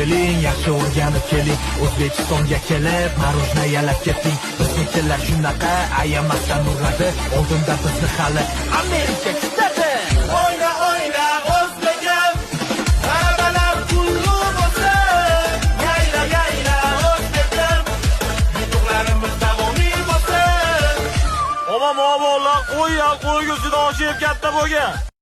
keling, yaxshi o'rganib keling. O'zbekistonga kelib, marojna yalab keting. Biznikilar shunaqa, ayamasdan uradi. Oldinda bizni hali Amerika kutadi. O'yna o'yna o'zbegim, g'alabalar kullu bo'lsin. Yayla yayla o'zbegim, yutuqlarimiz davomiy bo'lsin. Omon qo'yga juda oshib katta bo'lgan.